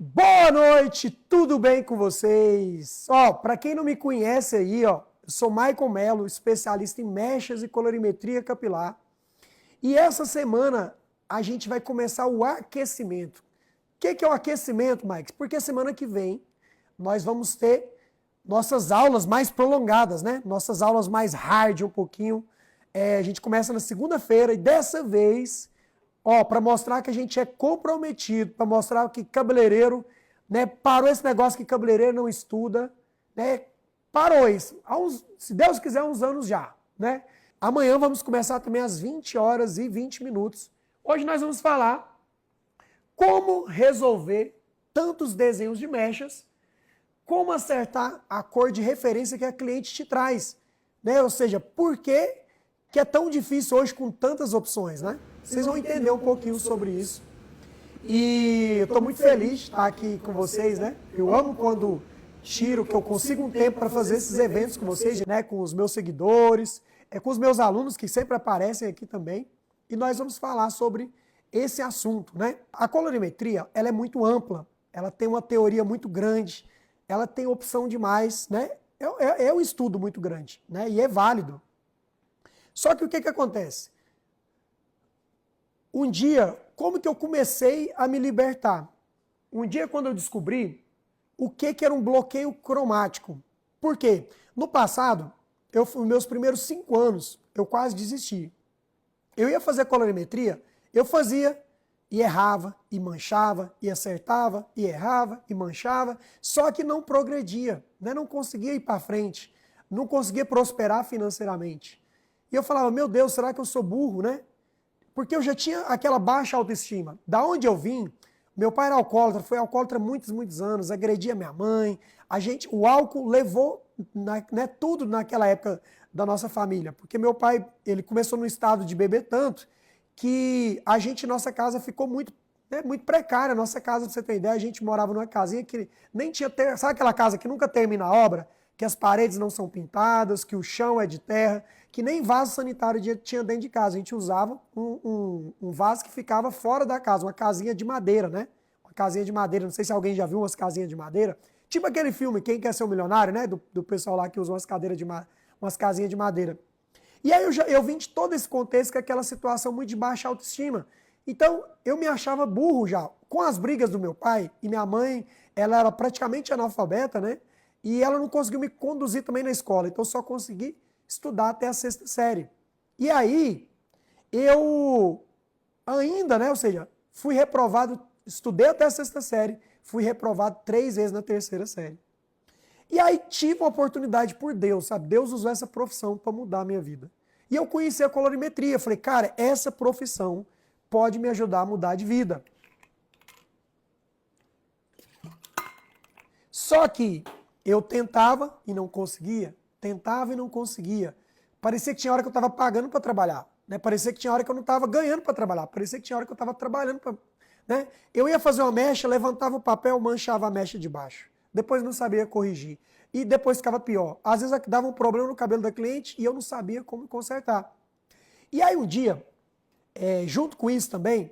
Boa noite, tudo bem com vocês? Para quem não me conhece aí, eu sou Michael Mello, especialista em mechas e colorimetria capilar. E essa semana a gente vai começar o aquecimento. O que é o aquecimento, Mike? Porque semana que vem nós vamos ter nossas aulas mais prolongadas, né? Nossas aulas mais hard um pouquinho. A gente começa na segunda-feira e dessa vez, para mostrar que a gente é comprometido, para mostrar que cabeleireiro, né, parou esse negócio que cabeleireiro não estuda, né? Parou isso. Se Deus quiser, uns anos já, né? Amanhã vamos começar também às 20 horas e 20 minutos. Hoje nós vamos falar como resolver tantos desenhos de mechas, como acertar a cor de referência que a cliente te traz, né? Ou seja, por que é tão difícil hoje com tantas opções, né? Vocês vão entender um pouquinho sobre isso. E eu estou muito feliz de estar aqui com vocês, né? Eu amo quando tiro, que eu consigo um tempo para fazer esses eventos com vocês, né? Com os meus seguidores, com os meus alunos que sempre aparecem aqui também. E nós vamos falar sobre esse assunto, né? A colorimetria, ela é muito ampla, ela tem uma teoria muito grande, ela tem opção demais, né? É um estudo muito grande, né? E é válido. Só que o que acontece? Um dia, como que eu comecei a me libertar? Um dia, quando eu descobri o que era um bloqueio cromático. Por quê? No passado, nos meus primeiros 5 anos, eu quase desisti. Eu ia fazer colorimetria, eu fazia e errava, e manchava, e acertava, e errava, e manchava, só que não progredia, né? Não conseguia ir para frente, não conseguia prosperar financeiramente. E eu falava, meu Deus, será que eu sou burro, né? Porque eu já tinha aquela baixa autoestima. Da onde eu vim, meu pai era alcoólatra, foi alcoólatra há muitos anos, agredia minha mãe. O álcool levou tudo naquela época da nossa família. Porque meu pai, ele começou no estado de beber tanto, que nossa casa ficou muito precária. Nossa casa, pra você ter ideia, a gente morava numa casinha que nem tinha... Sabe aquela casa que nunca termina a obra? Que as paredes não são pintadas, que o chão é de terra, que nem vaso sanitário tinha dentro de casa. A gente usava um vaso que ficava fora da casa, uma casinha de madeira, né? Uma casinha de madeira, não sei se alguém já viu umas casinhas de madeira. Tipo aquele filme, Quem Quer Ser um Milionário, né? Do pessoal lá que usa umas casinhas de madeira. E aí eu vim de todo esse contexto, com aquela situação muito de baixa autoestima. Então, eu me achava burro já. Com as brigas do meu pai e minha mãe, ela era praticamente analfabeta, né? E ela não conseguiu me conduzir também na escola, então eu só consegui estudar até a 6ª série. E aí, eu ainda, né, ou seja, fui reprovado, estudei até a 6ª série, fui reprovado 3 vezes na 3ª série. E aí tive uma oportunidade por Deus, sabe? Deus usou essa profissão para mudar a minha vida. E eu conheci a colorimetria, falei, cara, essa profissão pode me ajudar a mudar de vida. Só que eu tentava e não conseguia, tentava e não conseguia. Parecia que tinha hora que eu estava pagando para trabalhar, né? Parecia que tinha hora que eu não estava ganhando para trabalhar, parecia que tinha hora que eu estava trabalhando para... Né? Eu ia fazer uma mecha, levantava o papel, manchava a mecha de baixo. Depois não sabia corrigir. E depois ficava pior. Às vezes dava um problema no cabelo da cliente e eu não sabia como consertar. E aí um dia, junto com isso também,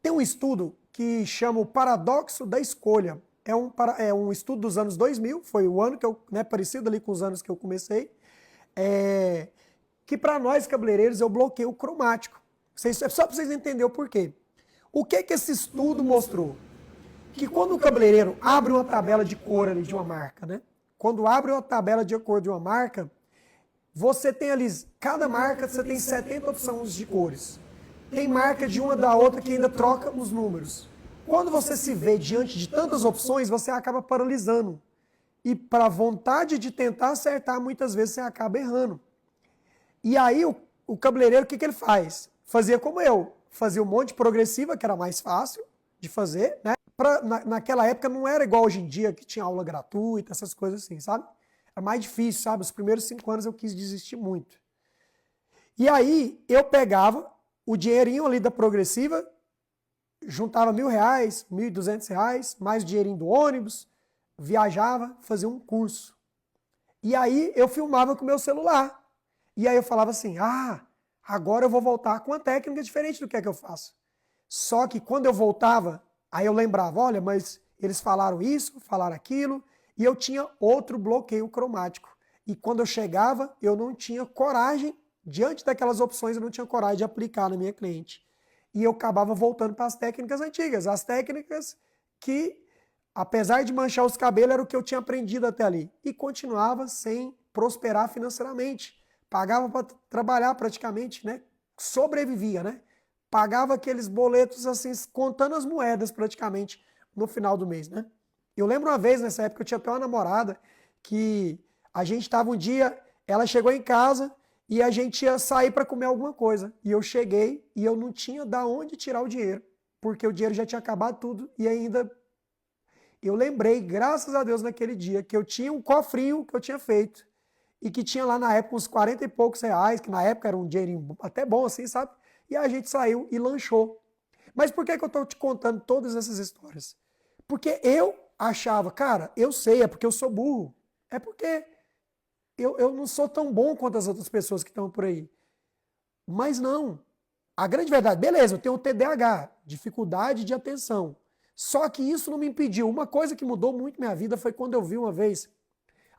tem um estudo que chama o paradoxo da escolha. É um estudo dos anos 2000, foi o ano que eu, né, parecido ali com os anos que eu comecei, que para nós cabeleireiros é o bloqueio cromático. Só para vocês entenderem o porquê. O que esse estudo mostrou? Que quando o cabeleireiro abre uma tabela de cor ali de uma marca, né? Quando abre uma tabela de cor de uma marca, você tem ali, cada marca você tem 70 opções de cores. Tem marca de uma da outra que ainda troca os números. Quando você se vê diante de tantas opções, você acaba paralisando. E para a vontade de tentar acertar, muitas vezes você acaba errando. E aí o cabeleireiro, o que ele faz? Fazia como eu. Fazia um monte de progressiva, que era mais fácil de fazer, né? Naquela época não era igual hoje em dia, que tinha aula gratuita, essas coisas assim, sabe? Era mais difícil, sabe? Os primeiros 5 anos eu quis desistir muito. E aí eu pegava o dinheirinho ali da progressiva, juntava R$1.000, R$1.200, mais o dinheirinho do ônibus, viajava, fazia um curso. E aí eu filmava com o meu celular. E aí eu falava assim, agora eu vou voltar com uma técnica diferente do que é que eu faço. Só que quando eu voltava, Aí eu lembrava, olha, mas eles falaram isso, falaram aquilo, e eu tinha outro bloqueio cromático. E quando eu chegava, eu não tinha coragem, diante daquelas opções, eu não tinha coragem de aplicar na minha cliente. E eu acabava voltando para as técnicas antigas, as técnicas que, apesar de manchar os cabelos, era o que eu tinha aprendido até ali. E continuava sem prosperar financeiramente. Pagava para trabalhar praticamente, né? Sobrevivia, né? Pagava aqueles boletos assim, contando as moedas praticamente no final do mês, né? Eu lembro uma vez, nessa época, eu tinha até uma namorada que a gente estava um dia, ela chegou em casa e a gente ia sair para comer alguma coisa. E eu cheguei e eu não tinha da onde tirar o dinheiro, porque o dinheiro já tinha acabado tudo e ainda eu lembrei, graças a Deus, naquele dia, que eu tinha um cofrinho que eu tinha feito e que tinha lá na época uns 40 e poucos reais, que na época era um dinheirinho até bom assim, sabe? E a gente saiu e lanchou. Mas por que que eu estou te contando todas essas histórias? Porque eu achava, cara, eu sei, é porque eu sou burro. É porque eu não sou tão bom quanto as outras pessoas que estão por aí. Mas não. A grande verdade, beleza, eu tenho TDAH, dificuldade de atenção. Só que isso não me impediu. Uma coisa que mudou muito minha vida foi quando eu vi uma vez,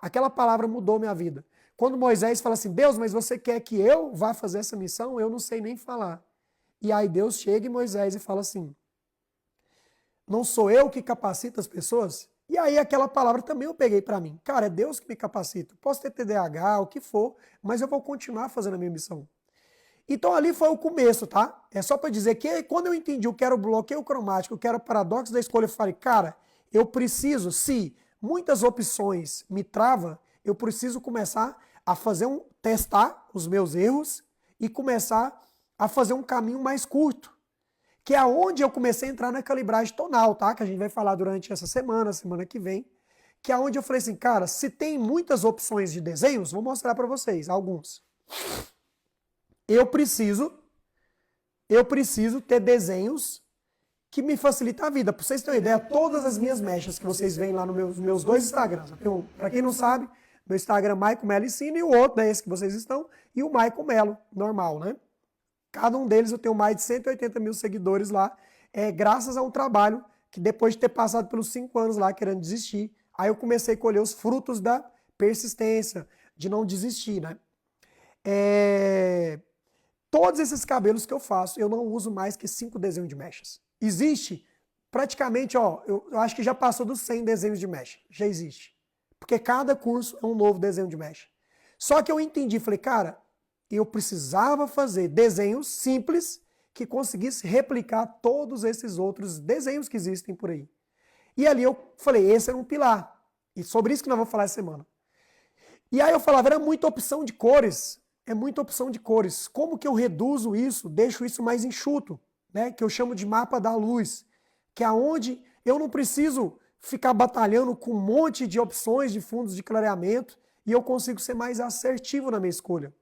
aquela palavra mudou minha vida. Quando Moisés fala assim, Deus, mas você quer que eu vá fazer essa missão? Eu não sei nem falar. E aí Deus chega em Moisés e fala assim, não sou eu que capacito as pessoas? E aí aquela palavra também eu peguei para mim. Cara, é Deus que me capacita. Posso ter TDAH, o que for, mas eu vou continuar fazendo a minha missão. Então ali foi o começo, tá? É só para dizer que quando eu entendi o que era o bloqueio cromático, o que era o paradoxo da escolha, eu falei, cara, eu preciso, se muitas opções me travam, eu preciso começar a testar os meus erros e começar a fazer um caminho mais curto. Que é onde eu comecei a entrar na calibragem tonal, tá? Que a gente vai falar durante essa semana que vem. Que é onde eu falei assim, cara, se tem muitas opções de desenhos, vou mostrar para vocês alguns. Eu preciso ter desenhos que me facilitem a vida. Para vocês terem uma ideia, todas as minhas mechas que vocês veem lá nos meus dois Instagrams. Para quem não sabe, meu Instagram é Maicon Melo Ensina e o outro é esse que vocês estão, e o Maicon Melo, normal, né? Cada um deles eu tenho mais de 180 mil seguidores lá, graças a um trabalho que depois de ter passado pelos 5 anos lá querendo desistir, aí eu comecei a colher os frutos da persistência, de não desistir, né? Todos esses cabelos que eu faço, eu não uso mais que 5 desenhos de mechas. Existe praticamente, eu acho que já passou dos 100 desenhos de mecha, já existe. Porque cada curso é um novo desenho de mecha. Só que eu entendi, falei, cara, eu precisava fazer desenhos simples que conseguisse replicar todos esses outros desenhos que existem por aí. E ali eu falei, esse era um pilar. E sobre isso que nós vamos falar essa semana. E aí eu falava, era muita opção de cores. É muita opção de cores. Como que eu reduzo isso, deixo isso mais enxuto, né? Que eu chamo de mapa da luz. Que é onde eu não preciso ficar batalhando com um monte de opções de fundos de clareamento e eu consigo ser mais assertivo na minha escolha.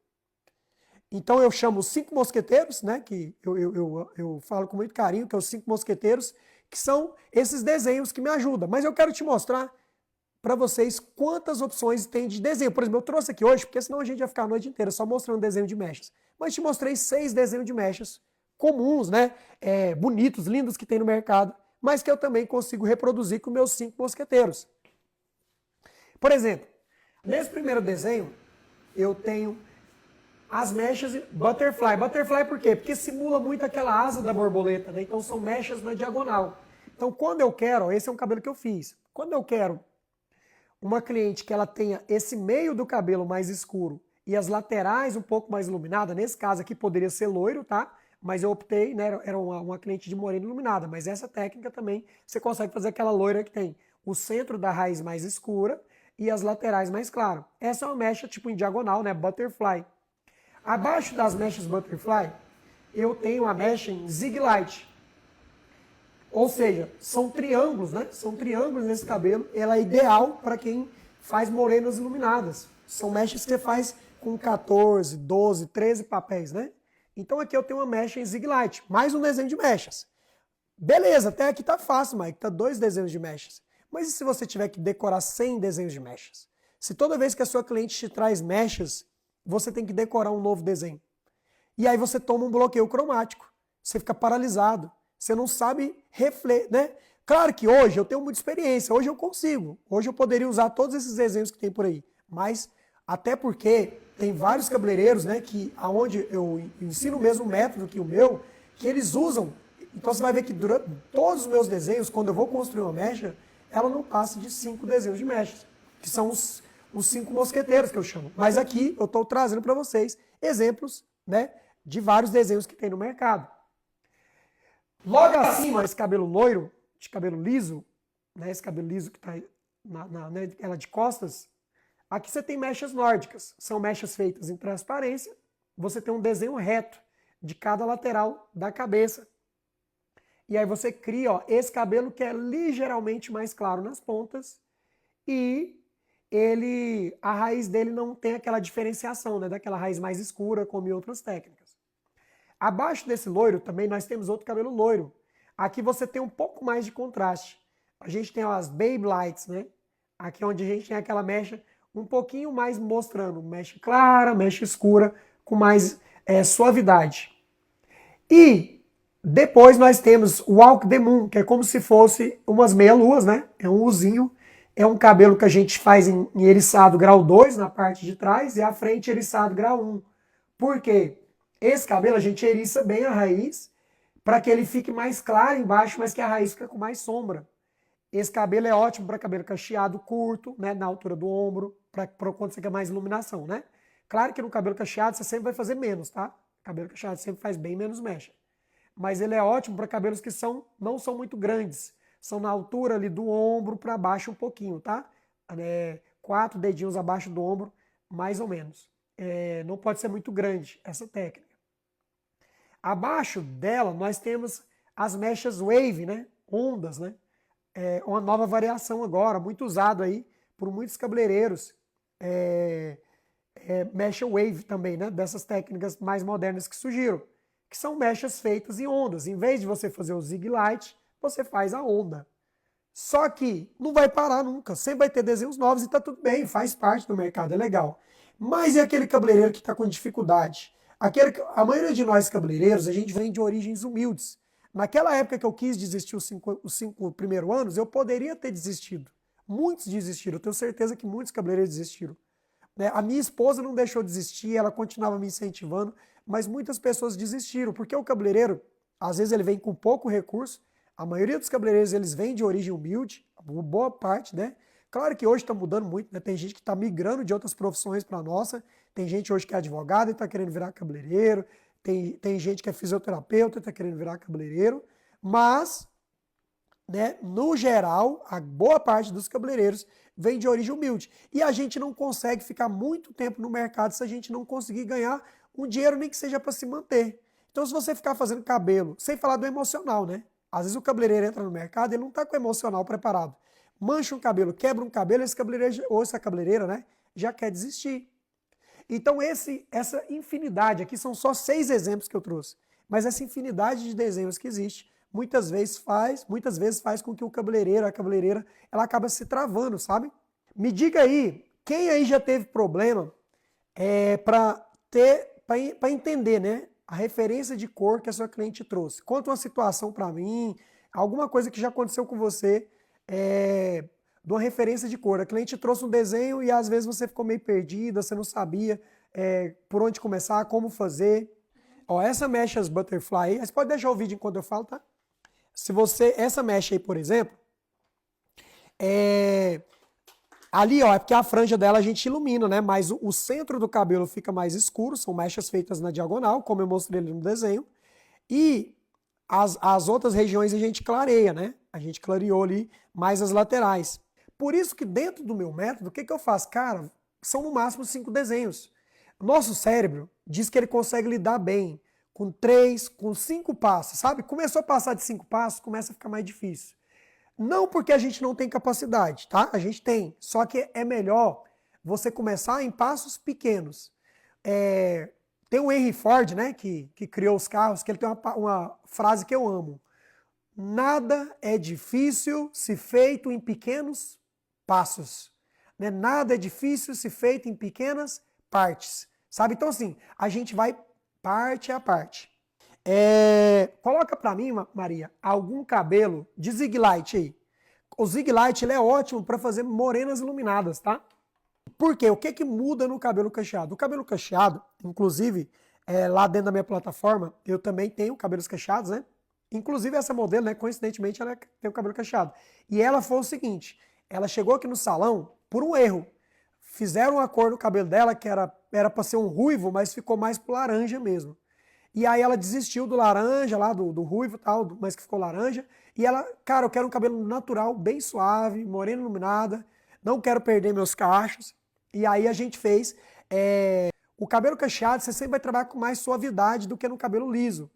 Então eu chamo os 5 mosqueteiros, né, que eu falo com muito carinho, que é os 5 mosqueteiros, que são esses desenhos que me ajudam. Mas eu quero te mostrar para vocês quantas opções tem de desenho. Por exemplo, eu trouxe aqui hoje, porque senão a gente vai ficar a noite inteira só mostrando desenho de mechas. Mas te mostrei 6 desenhos de mechas comuns, né, bonitos, lindos que tem no mercado, mas que eu também consigo reproduzir com meus 5 mosqueteiros. Por exemplo, nesse primeiro desenho, eu tenho as mechas butterfly. Butterfly por quê? Porque simula muito aquela asa da borboleta, né? Então são mechas na diagonal. Então quando eu quero, esse é um cabelo que eu fiz. Quando eu quero uma cliente que ela tenha esse meio do cabelo mais escuro e as laterais um pouco mais iluminadas, nesse caso aqui poderia ser loiro, tá? Mas eu optei, né? Era uma cliente de morena iluminada, mas essa técnica também você consegue fazer aquela loira que tem o centro da raiz mais escura e as laterais mais claras. Essa é uma mecha tipo em diagonal, né? Butterfly. Abaixo das mechas Butterfly, eu tenho a mecha em Zig Light. Ou seja, são triângulos, né? São triângulos nesse cabelo. Ela é ideal para quem faz morenas iluminadas. São mechas que você faz com 14, 12, 13 papéis, né? Então aqui eu tenho uma mecha em Zig Light. Mais um desenho de mechas. Beleza, até aqui tá fácil, Mike. Tá 2 desenhos de mechas. Mas e se você tiver que decorar 100 desenhos de mechas? Se toda vez que a sua cliente te traz mechas, você tem que decorar um novo desenho. E aí você toma um bloqueio cromático. Você fica paralisado. Você não sabe refletir, né? Claro que hoje eu tenho muita experiência, hoje eu consigo. Hoje eu poderia usar todos esses exemplos que tem por aí. Mas até porque tem vários cabeleireiros, né, que aonde eu ensino o mesmo método que o meu, que eles usam. Então você vai ver que durante todos os meus desenhos, quando eu vou construir uma mecha, ela não passa de 5 desenhos de mechas, que são os 5 mosqueteiros que eu chamo. Mas aqui eu estou trazendo para vocês exemplos, né, de vários desenhos que tem no mercado. Logo acima, esse cabelo loiro, de cabelo liso, né, esse cabelo liso que está né, ela de costas, aqui você tem mechas nórdicas. São mechas feitas em transparência. Você tem um desenho reto de cada lateral da cabeça. E aí você cria, ó, esse cabelo que é ligeiramente mais claro nas pontas e a raiz dele não tem aquela diferenciação, né, daquela raiz mais escura como em outras técnicas. Abaixo desse loiro também nós temos outro cabelo loiro. Aqui você tem um pouco mais de contraste. A gente tem as Baby Lights, né? Aqui onde a gente tem aquela mecha um pouquinho mais mostrando mecha clara, mecha escura, com mais suavidade. E depois nós temos o Walk the Moon, que é como se fosse umas meia-luas, né? É um uzinho, é um cabelo que a gente faz em eriçado grau 2 na parte de trás e a frente eriçado grau 1. Por quê? Esse cabelo a gente eriça bem a raiz para que ele fique mais claro embaixo, mas que a raiz fique com mais sombra. Esse cabelo é ótimo para cabelo cacheado curto, né, na altura do ombro, para quando você quer mais iluminação, né? Claro que no cabelo cacheado você sempre vai fazer menos, tá? Cabelo cacheado sempre faz bem menos mecha. Mas ele é ótimo para cabelos que não são muito grandes. São na altura ali do ombro para baixo um pouquinho, tá? 4 dedinhos abaixo do ombro, mais ou menos. Não pode ser muito grande essa técnica. Abaixo dela nós temos as mechas wave, né? Ondas, né? Uma nova variação agora, muito usado aí por muitos cabeleireiros. Mecha wave também, né? Dessas técnicas mais modernas que surgiram, que são mechas feitas em ondas. Em vez de você fazer o zig light, você faz a onda. Só que não vai parar nunca, sempre vai ter desenhos novos e tá tudo bem, faz parte do mercado, é legal. Mas e aquele cabeleireiro que está com dificuldade? A maioria de nós cabeleireiros, a gente vem de origens humildes. Naquela época que eu quis desistir os 5 primeiros anos, eu poderia ter desistido. Muitos desistiram, eu tenho certeza que muitos cabeleireiros desistiram. A minha esposa não deixou de desistir, ela continuava me incentivando, mas muitas pessoas desistiram, porque o cabeleireiro, às vezes ele vem com pouco recurso, a maioria dos cabeleireiros eles vêm de origem humilde, boa parte, né? Claro que hoje está mudando muito, né? Tem gente que está migrando de outras profissões para a nossa, tem gente hoje que é advogado e está querendo virar cabeleireiro, tem gente que é fisioterapeuta e está querendo virar cabeleireiro, mas, né, no geral, a boa parte dos cabeleireiros vem de origem humilde. E a gente não consegue ficar muito tempo no mercado se a gente não conseguir ganhar um dinheiro nem que seja para se manter. Então, se você ficar fazendo cabelo, sem falar do emocional, né? Às vezes o cabeleireiro entra no mercado e ele não está com o emocional preparado. Mancha um cabelo, quebra um cabelo, esse cabeleireiro, ou essa cabeleireira, né, já quer desistir. Então essa infinidade, aqui são só 6 exemplos que eu trouxe, mas essa infinidade de desenhos que existe, muitas vezes faz com que o cabeleireiro, a cabeleireira, ela acaba se travando, sabe? Me diga aí, quem aí já teve problema para entender, né, a referência de cor que a sua cliente trouxe? Conta uma situação para mim, alguma coisa que já aconteceu com você, de uma referência de cor. A cliente trouxe um desenho e às vezes você ficou meio perdida, você não sabia por onde começar, como fazer. Ó, essa mechas butterfly aí, você pode deixar o vídeo enquanto eu falo, tá? Essa mecha aí, por exemplo, ali, ó, é porque a franja dela a gente ilumina, né? Mas o centro do cabelo fica mais escuro, são mechas feitas na diagonal, como eu mostrei ali no desenho. E as outras regiões a gente clareia, né? A gente clareou ali mais as laterais. Por isso que dentro do meu método, o que eu faço? Cara, são no máximo 5 desenhos. Nosso cérebro diz que ele consegue lidar bem com 3, com 5 passos, sabe? Começou a passar de 5 passos, começa a ficar mais difícil. Não porque a gente não tem capacidade, tá? A gente tem, só que é melhor você começar em passos pequenos. Tem o Henry Ford, né, que criou os carros, que ele tem uma frase que eu amo. Nada é difícil se feito em pequenos passos. Né? Nada é difícil se feito em pequenas partes. Sabe? Então, assim, a gente vai parte a parte. Coloca pra mim, Maria, algum cabelo de Zig Light aí. O Zig Light ele é ótimo para fazer morenas iluminadas, tá? Por quê? O que que muda no cabelo cacheado? O cabelo cacheado, inclusive, lá dentro da minha plataforma, eu também tenho cabelos cacheados, né? Inclusive essa modelo, né? Coincidentemente, ela tem o cabelo cacheado. E ela foi o seguinte, ela chegou aqui no salão por um erro. Fizeram uma cor no cabelo dela que era para ser um ruivo, mas ficou mais pro laranja mesmo. E aí ela desistiu do laranja lá, do ruivo e tal, mas que ficou laranja. E ela, cara, eu quero um cabelo natural, bem suave, morena iluminada, não quero perder meus cachos. E aí a gente fez. O cabelo cacheado, você sempre vai trabalhar com mais suavidade do que no cabelo liso.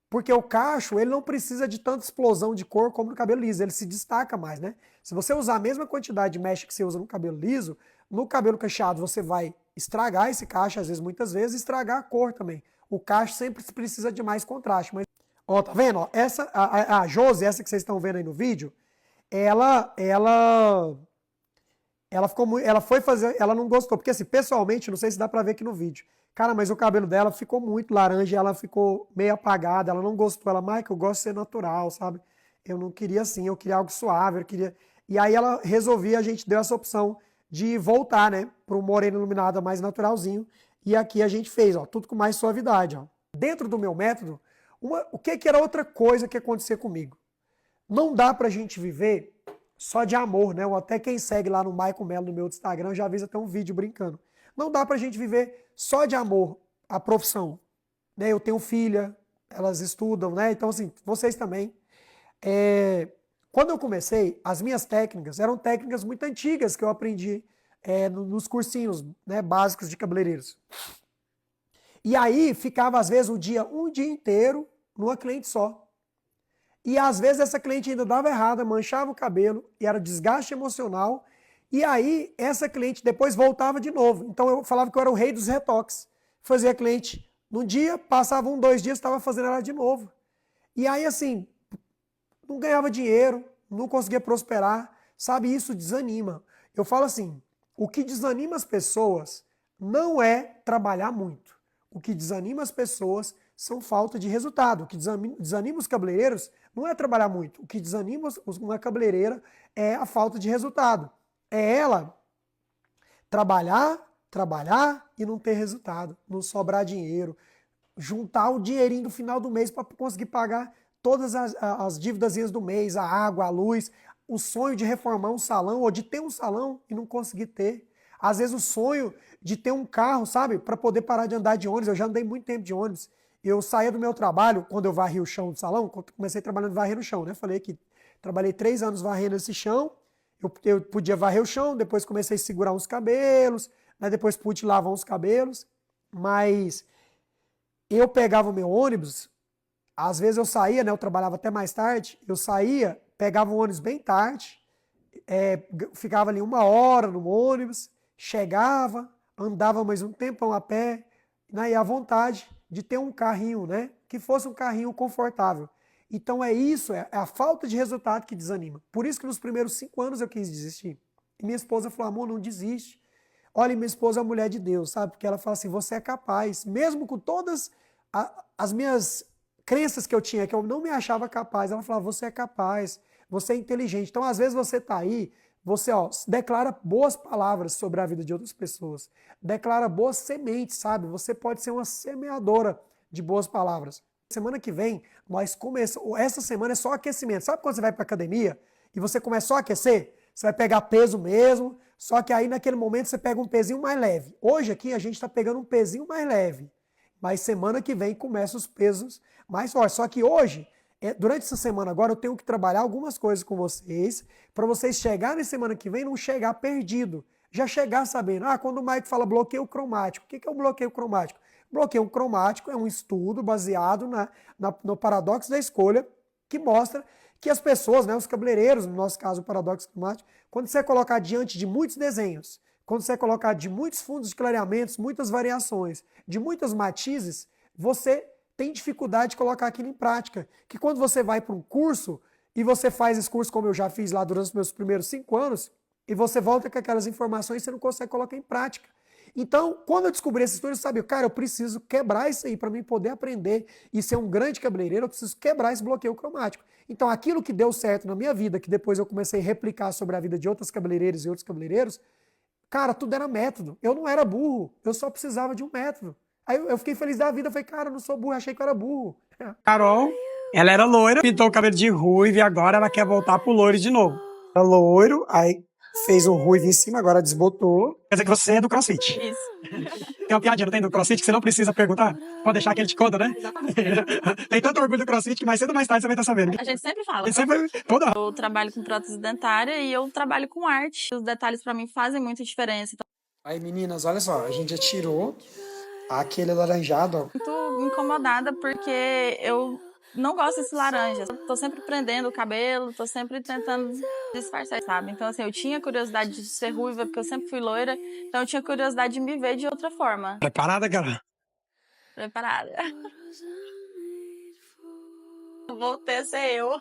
Porque o cacho, ele não precisa de tanta explosão de cor como no cabelo liso, ele se destaca mais, né? Se você usar a mesma quantidade de mesh que você usa no cabelo liso, no cabelo cacheado você vai estragar esse cacho, às vezes, muitas vezes, e estragar a cor também. O cacho sempre precisa de mais contraste. Mas, ó, tá vendo? Ó, a Josi, essa que vocês estão vendo aí no vídeo, ela ficou muito, ela foi fazer, ela não gostou, porque assim, pessoalmente, não sei se dá pra ver aqui no vídeo. Cara, mas o cabelo dela ficou muito laranja, ela ficou meio apagada, ela não gostou. Ela, Michael, eu gosto de ser natural, sabe? Eu não queria assim, eu queria algo suave, eu queria... E aí ela resolvia, a gente deu essa opção de voltar, né, pro moreno iluminada mais naturalzinho. E aqui a gente fez, ó, tudo com mais suavidade, ó. Dentro do meu método, o que era outra coisa que acontecia comigo? Não dá pra gente viver só de amor, né? Ou até quem segue lá no Michael Melo no meu Instagram já avisa até um vídeo brincando. Não dá pra gente viver só de amor a profissão. Né? Eu tenho filha, elas estudam, né? Então, assim, vocês também. Quando eu comecei, as minhas técnicas eram técnicas muito antigas que eu aprendi nos cursinhos, né, básicos de cabeleireiros. E aí ficava, às vezes, um dia inteiro numa cliente só. E às vezes essa cliente ainda dava errada, manchava o cabelo, e era desgaste emocional. E aí essa cliente depois voltava de novo. Então eu falava que eu era o rei dos retoques. Fazia a cliente num dia, passava 2 dias, estava fazendo ela de novo. E aí assim, não ganhava dinheiro, não conseguia prosperar, sabe? Isso desanima. Eu falo assim, o que desanima as pessoas não é trabalhar muito. O que desanima as pessoas são falta de resultado. O que desanima os cabeleireiros não é trabalhar muito. O que desanima uma cabeleireira é a falta de resultado. É ela trabalhar e não ter resultado, não sobrar dinheiro, juntar o dinheirinho no final do mês para conseguir pagar todas as dívidas do mês, a água, a luz, o sonho de reformar um salão ou de ter um salão e não conseguir ter. Às vezes o sonho de ter um carro, sabe, para poder parar de andar de ônibus. Eu já andei muito tempo de ônibus. Eu saía do meu trabalho, quando eu varri o chão do salão, quando comecei trabalhando varrendo o chão, né? Falei que trabalhei 3 anos varrendo esse chão, eu podia varrer o chão, depois comecei a segurar uns cabelos, né? Depois pude lavar uns cabelos, mas eu pegava o meu ônibus, às vezes eu saía, né? Eu trabalhava até mais tarde, eu saía, pegava o ônibus bem tarde, ficava ali 1 hora no ônibus, chegava, andava mais um tempão a pé, né? E à vontade de ter um carrinho, né? Que fosse um carrinho confortável. Então é isso, é a falta de resultado que desanima. Por isso que nos primeiros 5 anos eu quis desistir. E minha esposa falou, amor, não desiste. Olha, minha esposa é a mulher de Deus, sabe? Porque ela fala assim, você é capaz. Mesmo com todas as minhas crenças que eu tinha, que eu não me achava capaz, ela falava, você é capaz, você é inteligente. Então, às vezes você está aí, você declara boas palavras sobre a vida de outras pessoas. Declara boas sementes, sabe? Você pode ser uma semeadora de boas palavras. Semana que vem, nós começamos. Essa semana é só aquecimento. Sabe quando você vai para academia e você começa só a aquecer? Você vai pegar peso mesmo, só que aí naquele momento você pega um pezinho mais leve. Hoje aqui a gente está pegando um pezinho mais leve, mas semana que vem começa os pesos mais fortes. Só que hoje, durante essa semana agora, eu tenho que trabalhar algumas coisas com vocês, para vocês chegarem semana que vem e não chegar perdido. Já chegar sabendo, quando o Mike fala bloqueio cromático, o que é o bloqueio cromático? Bloqueio cromático é um estudo baseado no paradoxo da escolha, que mostra que as pessoas, né, os cabeleireiros, no nosso caso o paradoxo cromático, quando você colocar diante de muitos desenhos, quando você colocar de muitos fundos de clareamentos, muitas variações, de muitos matizes, você tem dificuldade de colocar aquilo em prática. Que quando você vai para um curso, e você faz esse curso como eu já fiz lá durante os meus primeiros 5 anos, e você volta com aquelas informações, você não consegue colocar em prática. Então, quando eu descobri essa história, eu sabia, cara, eu preciso quebrar isso aí para mim poder aprender e ser um grande cabeleireiro, eu preciso quebrar esse bloqueio cromático. Então, aquilo que deu certo na minha vida, que depois eu comecei a replicar sobre a vida de outras cabeleireiras e outros cabeleireiros, cara, tudo era método. Eu não era burro, eu só precisava de um método. Aí eu fiquei feliz da vida, falei, cara, eu não sou burro, achei que eu era burro. Carol, ela era loira, pintou o cabelo de ruivo e agora ela quer voltar pro loiro de novo. Era loiro, aí fez um ruivo em cima, agora desbotou. Quer dizer que você é do CrossFit. Isso. Tem uma piadinha, não tem, do CrossFit, que você não precisa perguntar? Pode deixar que ele te conta, né? Tem tanto orgulho do CrossFit que mais cedo ou mais tarde você vai estar sabendo. A gente sempre fala. Ele sempre... Toda... Eu trabalho com prótese dentária e eu trabalho com arte. Os detalhes pra mim fazem muita diferença. Então, Aí, meninas, olha só, a gente já tirou aquele laranjado, ó. muito incomodada porque eu não gosto desse laranja. Eu tô sempre prendendo o cabelo, tô sempre tentando disfarçar, sabe? Então, assim, eu tinha curiosidade de ser ruiva, porque eu sempre fui loira. Então, eu tinha curiosidade de me ver de outra forma. Preparada, cara? Preparada. Voltei a ser eu.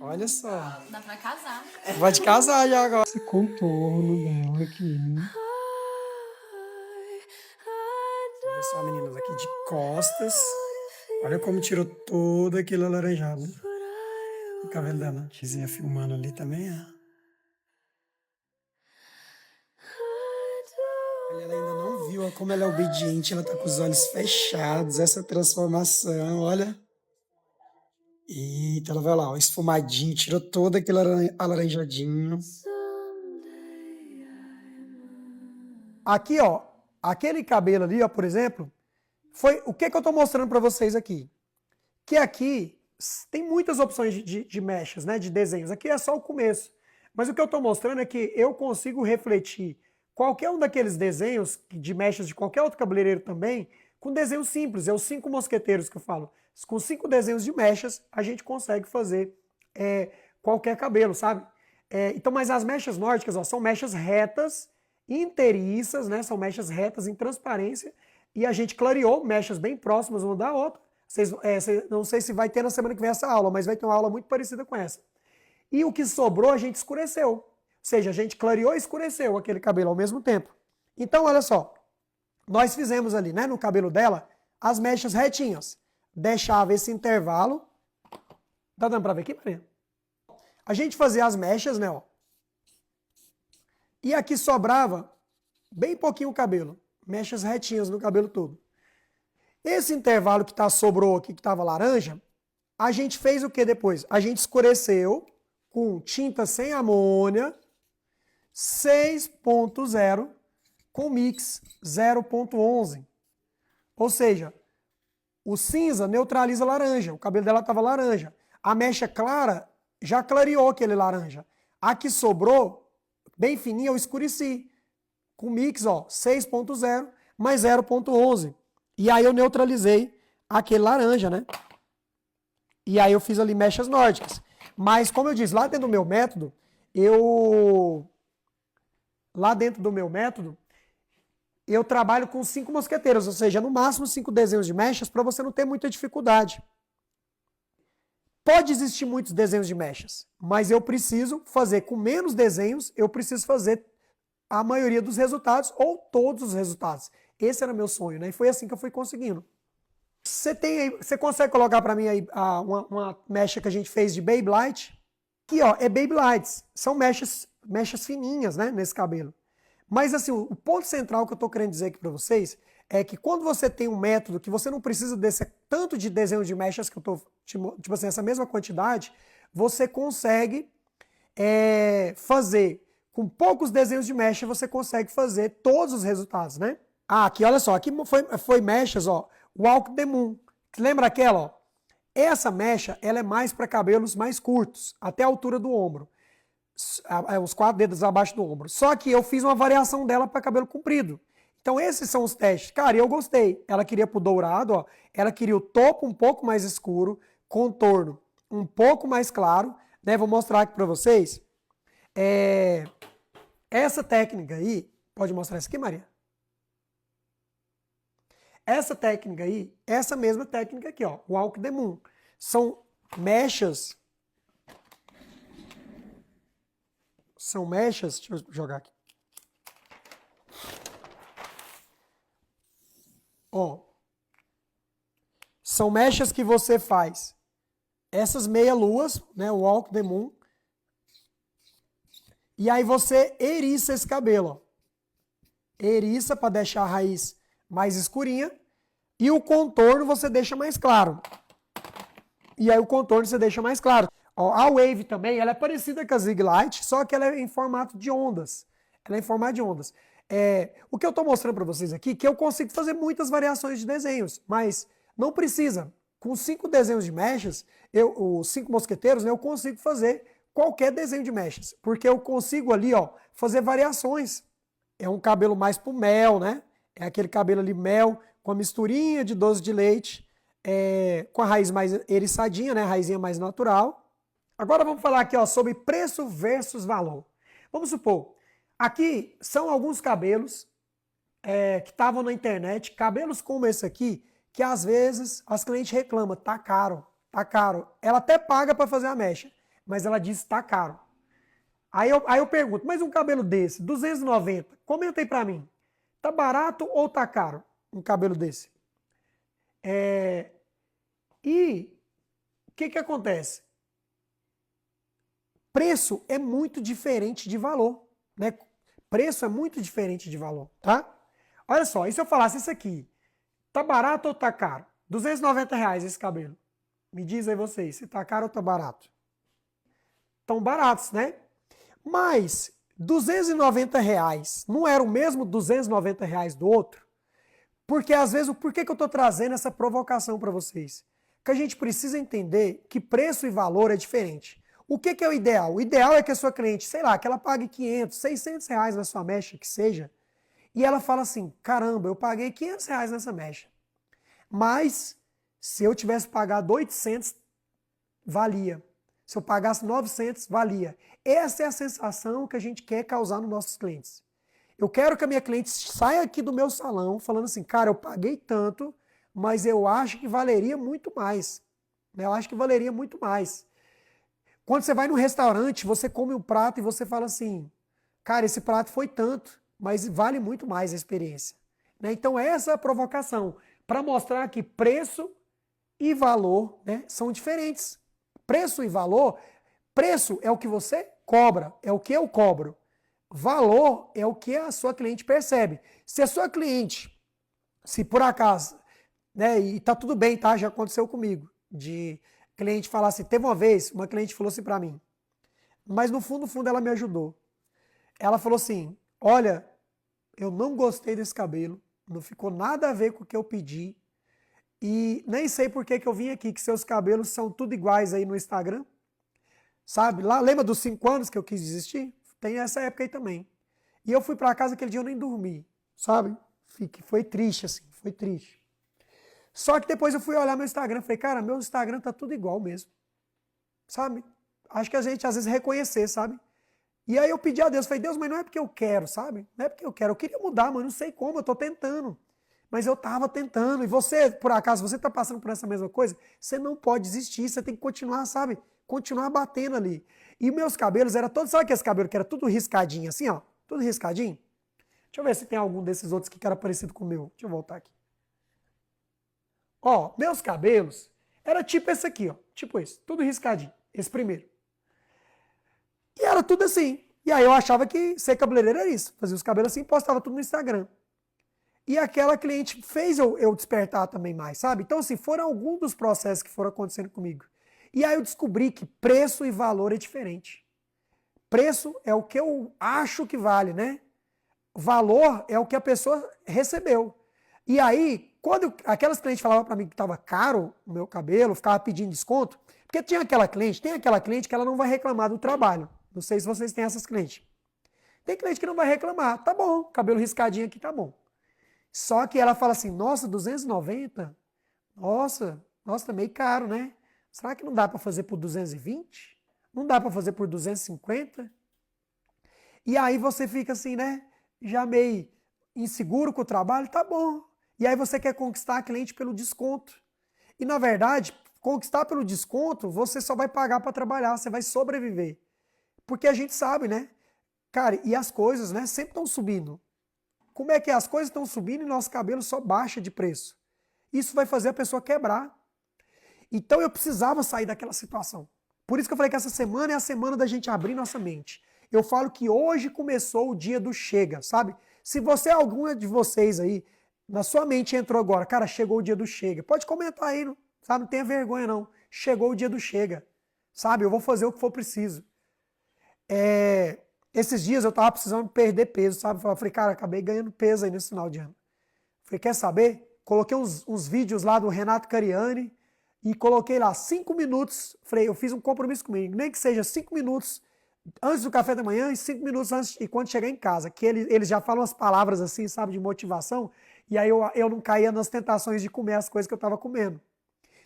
Olha só. Dá pra casar. Vai te casar já agora. Esse contorno dela aqui. Olha só, meninas, aqui de costas. Olha como tirou todo aquele alaranjado. O cabelo dela. Tizinha filmando ali também, ó. Ela ainda não viu ó, como ela é obediente. Ela tá com os olhos fechados. Essa transformação, olha. Eita, ela vai lá, ó, esfumadinho. Tirou todo aquele alaranjadinho. Aqui, ó. Aquele cabelo ali, ó, por exemplo, foi o que eu tô mostrando para vocês aqui. Que aqui tem muitas opções de mechas, né, de desenhos. Aqui é só o começo. Mas o que eu tô mostrando é que eu consigo refletir qualquer um daqueles desenhos de mechas de qualquer outro cabeleireiro também, com desenhos simples. É os 5 mosqueteiros que eu falo. Com 5 desenhos de mechas, a gente consegue fazer qualquer cabelo, sabe? Então, mas as mechas nórdicas, ó, são mechas retas, inteiriças, né? São mechas retas em transparência e a gente clareou mechas bem próximas uma da outra. Não sei se vai ter na semana que vem essa aula, mas vai ter uma aula muito parecida com essa. E o que sobrou a gente escureceu. Ou seja, a gente clareou e escureceu aquele cabelo ao mesmo tempo. Então, olha só, nós fizemos ali, né, no cabelo dela, as mechas retinhas. Deixava esse intervalo. Tá dando pra ver aqui, Maria? A gente fazia as mechas, né, ó. E aqui sobrava bem pouquinho o cabelo. Mechas retinhas no cabelo todo. Esse intervalo que sobrou aqui, que estava laranja, a gente fez o que depois? A gente escureceu com tinta sem amônia 6.0 com mix 0.11. Ou seja, o cinza neutraliza a laranja. O cabelo dela estava laranja. A mecha clara já clareou aquele laranja. A que sobrou, bem fininha, eu escureci. Com mix, ó, 6.0 mais 0.11. E aí eu neutralizei aquele laranja, né? E aí eu fiz ali mechas nórdicas. Mas, como eu disse, lá dentro do meu método, eu trabalho com 5 mosqueteiros, ou seja, no máximo 5 desenhos de mechas para você não ter muita dificuldade. Pode existir muitos desenhos de mechas, mas eu preciso fazer com menos desenhos, eu preciso fazer a maioria dos resultados ou todos os resultados. Esse era meu sonho, né? E foi assim que eu fui conseguindo. Você consegue colocar para mim aí uma mecha que a gente fez de Baby Light? Aqui, ó, é Baby Lights. São mechas fininhas, né, nesse cabelo. Mas assim, o ponto central que eu tô querendo dizer aqui para vocês é que quando você tem um método que você não precisa desse tanto de desenho de mechas que eu tô, tipo assim, essa mesma quantidade, você consegue fazer com poucos desenhos de mecha, você consegue fazer todos os resultados, né? Ah, aqui, olha só, aqui foi mechas, ó, Walk the Moon. Lembra aquela, ó? Essa mecha, ela é mais para cabelos mais curtos, até a altura do ombro. Os 4 dedos abaixo do ombro. Só que eu fiz uma variação dela para cabelo comprido. Então esses são os testes. Cara, eu gostei. Ela queria pro dourado, ó. Ela queria o topo um pouco mais escuro, contorno um pouco mais claro, né? Vou mostrar aqui para vocês. Essa técnica aí, pode mostrar essa aqui, Maria? Essa técnica aí, essa mesma técnica aqui, ó, Walk the Moon. São mechas. Deixa eu jogar aqui. Ó, são mechas que você faz. Essas meia-luas, né? O Walk the Moon. E aí você eriça esse cabelo, ó. Eriça para deixar a raiz mais escurinha. E o contorno você deixa mais claro. E aí o contorno você deixa mais claro. Ó, a Wave também, ela é parecida com a Zig Light, só que ela é em formato de ondas. Ela é em formato de ondas. O que eu estou mostrando para vocês aqui, que eu consigo fazer muitas variações de desenhos, mas não precisa. Com 5 desenhos de mechas, os 5 mosqueteiros, né, eu consigo fazer qualquer desenho de mechas. Porque eu consigo ali, ó, fazer variações. É um cabelo mais pro mel, né? É aquele cabelo ali mel, com a misturinha de doce de leite, com a raiz mais eriçadinha, né? A raizinha mais natural. Agora vamos falar aqui, ó, sobre preço versus valor. Vamos supor, aqui são alguns cabelos que estavam na internet, cabelos como esse aqui, que às vezes as clientes reclamam, tá caro, tá caro. Ela até paga para fazer a mecha, mas ela diz tá caro. Aí eu pergunto, mas um cabelo desse, 290, comenta aí pra mim, tá barato ou tá caro um cabelo desse? E o que acontece? Preço é muito diferente de valor, né? Preço é muito diferente de valor, tá? Olha só, e se eu falasse isso aqui, tá barato ou tá caro? R$290 esse cabelo. Me diz aí vocês, se tá caro ou tá barato? Tão baratos, né? Mas R$290 não era o mesmo R$290 do outro? Porque às vezes, por que eu estou trazendo essa provocação para vocês? Que a gente precisa entender que preço e valor é diferente. O que é o ideal? O ideal é que a sua cliente, sei lá, que ela pague 500, 600 reais na sua mecha, que seja, e ela fala assim, caramba, eu paguei 500 reais nessa mecha. Mas, se eu tivesse pagado 800, valia. Se eu pagasse 900, valia. Essa é a sensação que a gente quer causar nos nossos clientes. Eu quero que a minha cliente saia aqui do meu salão falando assim, cara, eu paguei tanto, mas eu acho que valeria muito mais. Eu acho que valeria muito mais. Quando você vai num restaurante, você come um prato e você fala assim, cara, esse prato foi tanto, mas vale muito mais a experiência. Então essa é a provocação, para mostrar que preço e valor, né, são diferentes. Preço e valor, preço é o que você cobra, é o que eu cobro. Valor é o que a sua cliente percebe. Se a sua cliente, se por acaso, né, e tá tudo bem, tá? Já aconteceu comigo, de cliente falar assim, teve uma vez, uma cliente falou assim para mim, mas no fundo ela me ajudou. Ela falou assim, olha, eu não gostei desse cabelo, não ficou nada a ver com o que eu pedi, e nem sei por que eu vim aqui, que seus cabelos são tudo iguais aí no Instagram. Sabe? Lá, lembra dos 5 anos que eu quis desistir? Tem essa época aí também. E eu fui para casa aquele dia, eu nem dormi, sabe? Foi triste, assim, foi triste. Só que depois eu fui olhar meu Instagram, falei, cara, meu Instagram tá tudo igual mesmo. Sabe? Acho que a gente às vezes reconhecer, sabe? E aí eu pedi a Deus, falei, Deus, mas não é porque eu quero, sabe? Não é porque eu quero, eu queria mudar, mas não sei como, eu tô tentando. Mas eu tava tentando. E você, por acaso, você tá passando por essa mesma coisa? Você não pode desistir, você tem que continuar, sabe? Continuar batendo ali. E meus cabelos eram todos, sabe aqueles cabelos que era tudo riscadinho assim, ó? Tudo riscadinho? Deixa eu ver se tem algum desses outros que era parecido com o meu. Deixa eu voltar aqui. Ó, meus cabelos era tipo esse aqui, ó. Tipo esse, tudo riscadinho. Esse primeiro. E era tudo assim. E aí eu achava que ser cabeleireiro era isso. Fazia os cabelos assim e postava tudo no Instagram. E aquela cliente fez eu despertar também mais, sabe? Então, assim, foram alguns dos processos que foram acontecendo comigo. E aí eu descobri que preço e valor é diferente. Preço é o que eu acho que vale, né? Valor é o que a pessoa recebeu. E aí, quando aquelas clientes falavam para mim que estava caro o meu cabelo, ficava pedindo desconto, porque tem aquela cliente que ela não vai reclamar do trabalho. Não sei se vocês têm essas clientes. Tem cliente que não vai reclamar. Tá bom, cabelo riscadinho aqui tá bom. Só que ela fala assim, nossa, 290? Nossa, tá meio caro, né? Será que não dá para fazer por 220? Não dá para fazer por 250? E aí você fica assim, né? Já meio inseguro com o trabalho, tá bom. E aí você quer conquistar a cliente pelo desconto. E na verdade, conquistar pelo desconto, você só vai pagar para trabalhar, você vai sobreviver. Porque a gente sabe, né? Cara, e as coisas, né, sempre estão subindo. como é que as coisas estão subindo e nosso cabelo só baixa de preço. Isso vai fazer a pessoa quebrar. Então eu precisava sair daquela situação. Por isso que eu falei que essa semana é a semana da gente abrir nossa mente. Eu falo que hoje começou o dia do chega, sabe? Se você, alguma de vocês aí, na sua mente entrou agora, cara, chegou o dia do chega. Pode comentar aí, não, sabe? Não tenha vergonha não. Chegou o dia do chega, sabe? Eu vou fazer o que for preciso. Esses dias eu tava precisando perder peso, sabe? Eu falei, cara, acabei ganhando peso aí nesse final de ano. Falei, quer saber? Coloquei uns vídeos lá do Renato Cariani e coloquei lá 5 minutos. Falei, eu fiz um compromisso comigo, nem que seja 5 minutos antes do café da manhã e 5 minutos antes e quando chegar em casa. Que eles já falam as palavras assim, sabe, de motivação. E aí eu não caía nas tentações de comer as coisas que eu tava comendo.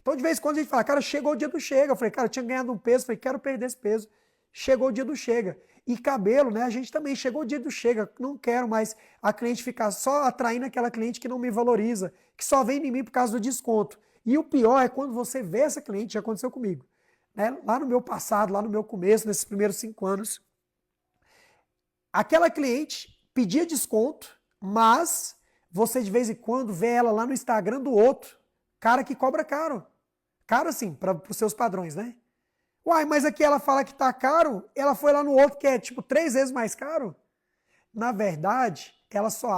Então de vez em quando a gente fala, cara, chegou o dia do chega. Eu falei, cara, eu tinha ganhado um peso, falei, quero perder esse peso. Chegou o dia do chega. E cabelo, né? A gente também chegou o dia do chega. Não quero mais a cliente ficar só atraindo aquela cliente que não me valoriza, que só vem em mim por causa do desconto. E o pior é quando você vê essa cliente, já aconteceu comigo, né? Lá no meu passado, lá no meu começo, nesses primeiros 5 anos, aquela cliente pedia desconto, mas você de vez em quando vê ela lá no Instagram do outro, cara que cobra caro. Caro assim, para os seus padrões, né? Uai, mas aqui ela fala que tá caro, ela foi lá no outro que é tipo 3 vezes mais caro. Na verdade, ela só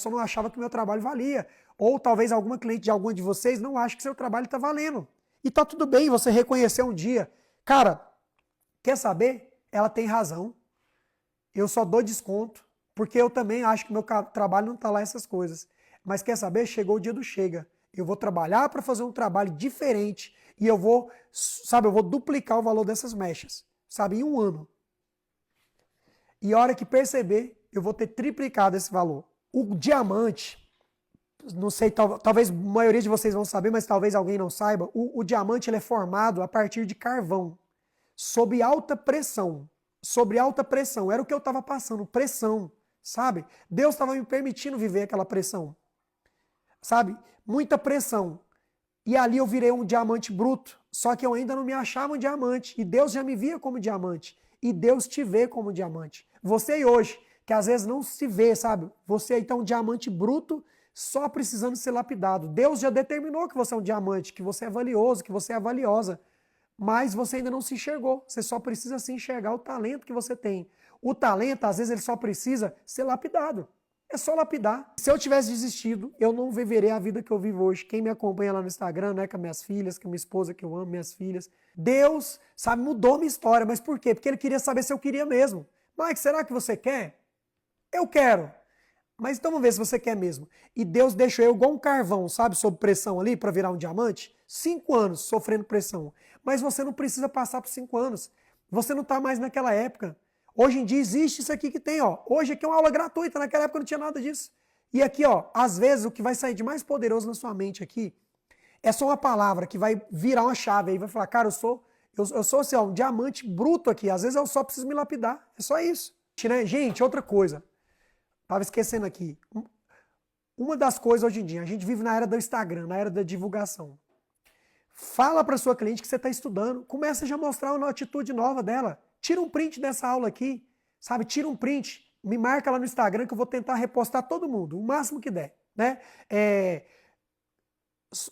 não achava que o meu trabalho valia. Ou talvez alguma cliente de alguma de vocês não ache que seu trabalho está valendo. E tá tudo bem você reconhecer um dia. Cara, quer saber? Ela tem razão. Eu só dou desconto, porque eu também acho que meu trabalho não está lá essas coisas. Mas quer saber? Chegou o dia do chega. Eu vou trabalhar para fazer um trabalho diferente e eu vou duplicar o valor dessas mechas, sabe, em 1 ano. E a hora que perceber, eu vou ter triplicado esse valor. O diamante, não sei, talvez a maioria de vocês vão saber, mas talvez alguém não saiba, o diamante ele é formado a partir de carvão, sob alta pressão. Sobre alta pressão, era o que eu estava passando, pressão, sabe? Deus estava me permitindo viver aquela pressão, sabe? Muita pressão. E ali eu virei um diamante bruto, só que eu ainda não me achava um diamante, e Deus já me via como diamante, e Deus te vê como diamante. Você e hoje, que às vezes não se vê, sabe? Você aí está um diamante bruto, só precisando ser lapidado. Deus já determinou que você é um diamante, que você é valioso, que você é valiosa, mas você ainda não se enxergou. Você só precisa se enxergar o talento que você tem. O talento, às vezes, ele só precisa ser lapidado. É só lapidar. Se eu tivesse desistido, eu não viveria a vida que eu vivo hoje. Quem me acompanha lá no Instagram, né, com as minhas filhas, com a minha esposa, que eu amo, minhas filhas. Deus, sabe, mudou minha história. Mas por quê? Porque Ele queria saber se eu queria mesmo. Mike, será que você quer? Eu quero. Mas então vamos ver se você quer mesmo. E Deus deixou eu igual um carvão, sabe, sob pressão ali para virar um diamante. 5 anos sofrendo pressão. Mas você não precisa passar por 5 anos. Você não está mais naquela época. Hoje em dia existe isso aqui que tem, ó. Hoje aqui é uma aula gratuita, naquela época não tinha nada disso. E aqui, ó, às vezes o que vai sair de mais poderoso na sua mente aqui é só uma palavra que vai virar uma chave aí, vai falar, cara, eu sou assim, ó, um diamante bruto aqui. Às vezes eu só preciso me lapidar. É só isso. Né? Gente, outra coisa. Tava esquecendo aqui. Uma das coisas hoje em dia, a gente vive na era do Instagram, na era da divulgação. Fala para sua cliente que você está estudando, começa já a mostrar uma atitude nova dela. Tira um print dessa aula aqui, sabe? Tira um print, me marca lá no Instagram que eu vou tentar repostar todo mundo, o máximo que der, né?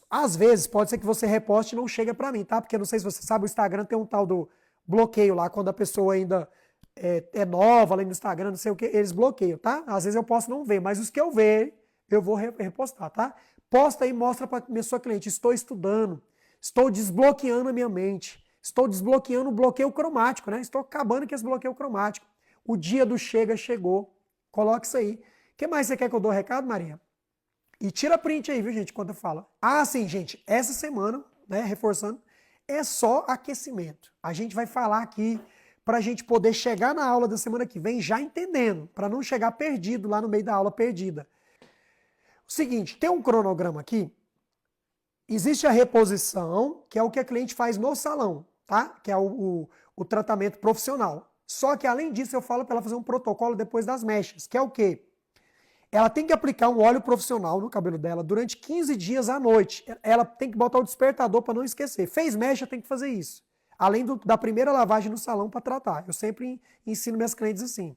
Às vezes pode ser que você reposte e não chega para mim, tá? Porque não sei se você sabe, o Instagram tem um tal do bloqueio lá, quando a pessoa ainda é nova lá no Instagram, não sei o que, eles bloqueiam, tá? Às vezes eu posso não ver, mas os que eu ver, eu vou repostar, tá? Posta aí, mostra para a sua cliente, estou estudando, estou desbloqueando a minha mente, estou desbloqueando o bloqueio cromático, né? Estou acabando com esse bloqueio cromático. O dia do chega chegou, coloca isso aí. O que mais você quer que eu dou recado, Maria? E tira print aí, viu, gente, quando eu falo. Ah, sim, gente, essa semana, né, reforçando, é só aquecimento. A gente vai falar aqui para a gente poder chegar na aula da semana que vem já entendendo, para não chegar perdido lá no meio da aula perdida. O seguinte, tem um cronograma aqui, existe a reposição, que é o que a cliente faz no salão, tá? Que é o tratamento profissional. Só que além disso eu falo para ela fazer um protocolo depois das mechas, que é o quê? Ela tem que aplicar um óleo profissional no cabelo dela durante 15 dias à noite. Ela tem que botar o despertador para não esquecer. Fez mecha, tem que fazer isso. Além da primeira lavagem no salão para tratar. Eu sempre ensino minhas clientes assim.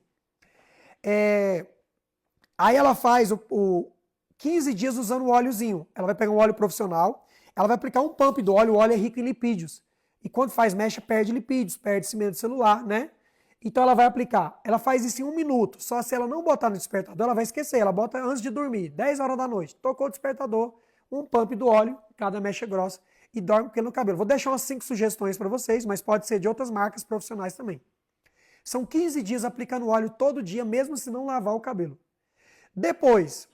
Aí ela faz o 15 dias usando o óleozinho. Ela vai pegar um óleo profissional, ela vai aplicar um pump do óleo, o óleo é rico em lipídios. E quando faz mecha, perde lipídios, perde cimento celular, né? Então ela vai aplicar. Ela faz isso em 1 minuto. Só se ela não botar no despertador, ela vai esquecer. Ela bota antes de dormir, 10 horas da noite. Tocou o despertador, um pump do óleo, cada mecha grossa, e dorme com ele no cabelo. Vou deixar umas 5 sugestões para vocês, mas pode ser de outras marcas profissionais também. São 15 dias aplicando óleo todo dia, mesmo se não lavar o cabelo. Depois,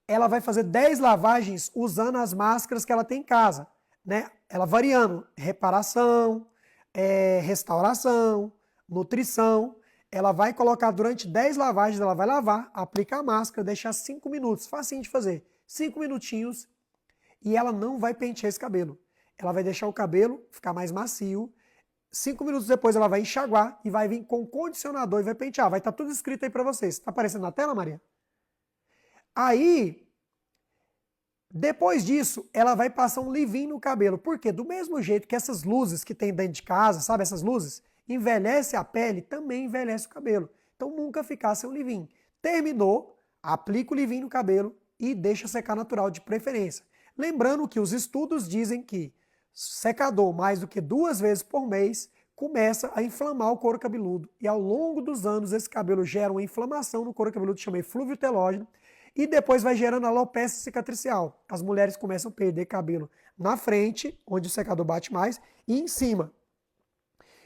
ela vai fazer 10 lavagens usando as máscaras que ela tem em casa, né? Ela variando, reparação, restauração, nutrição. Ela vai colocar durante 10 lavagens, ela vai lavar, aplicar a máscara, deixar 5 minutos, facinho de fazer, 5 minutinhos, e ela não vai pentear esse cabelo. Ela vai deixar o cabelo ficar mais macio. 5 minutos depois ela vai enxaguar e vai vir com condicionador e vai pentear. Vai estar tudo escrito aí para vocês. Está aparecendo na tela, Maria? Aí, depois disso, ela vai passar um leave-in no cabelo. Por quê? Do mesmo jeito que essas luzes que tem dentro de casa, sabe essas luzes? Envelhece a pele, também envelhece o cabelo. Então nunca ficar sem um leave-in. Terminou, aplica o leave-in no cabelo e deixa secar natural de preferência. Lembrando que os estudos dizem que secador mais do que 2 vezes por mês começa a inflamar o couro cabeludo. E ao longo dos anos esse cabelo gera uma inflamação no couro cabeludo, chamada eflúvio telógeno, e depois vai gerando alopecia cicatricial. As mulheres começam a perder cabelo na frente, onde o secador bate mais, e em cima.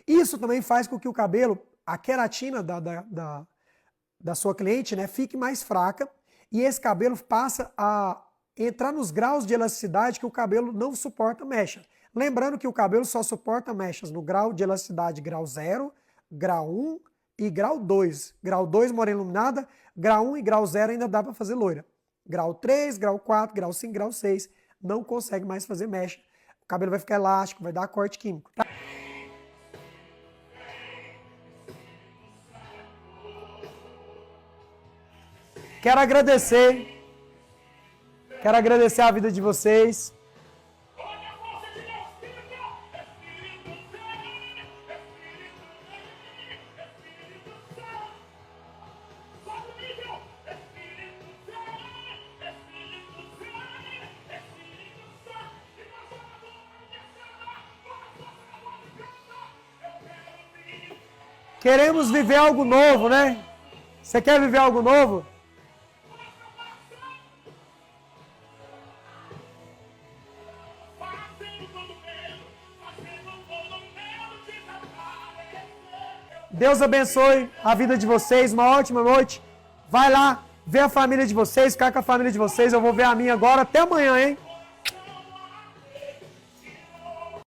Isso também faz com que o cabelo, a queratina da sua cliente, né, fique mais fraca, e esse cabelo passa a entrar nos graus de elasticidade que o cabelo não suporta mecha. Lembrando que o cabelo só suporta mechas no grau de elasticidade grau 0, grau 1 e grau 2. Grau 2, morena iluminada, grau 1 e grau 0 ainda dá para fazer loira. Grau 3, grau 4, grau 5, grau 6, não consegue mais fazer mecha. O cabelo vai ficar elástico, vai dar corte químico. Tá? Quero agradecer a vida de vocês. Queremos viver algo novo, né? Você quer viver algo novo? Deus abençoe a vida de vocês, uma ótima noite. Vai lá, ver a família de vocês, ficar com a família de vocês. Eu vou ver a minha agora. Até amanhã, hein?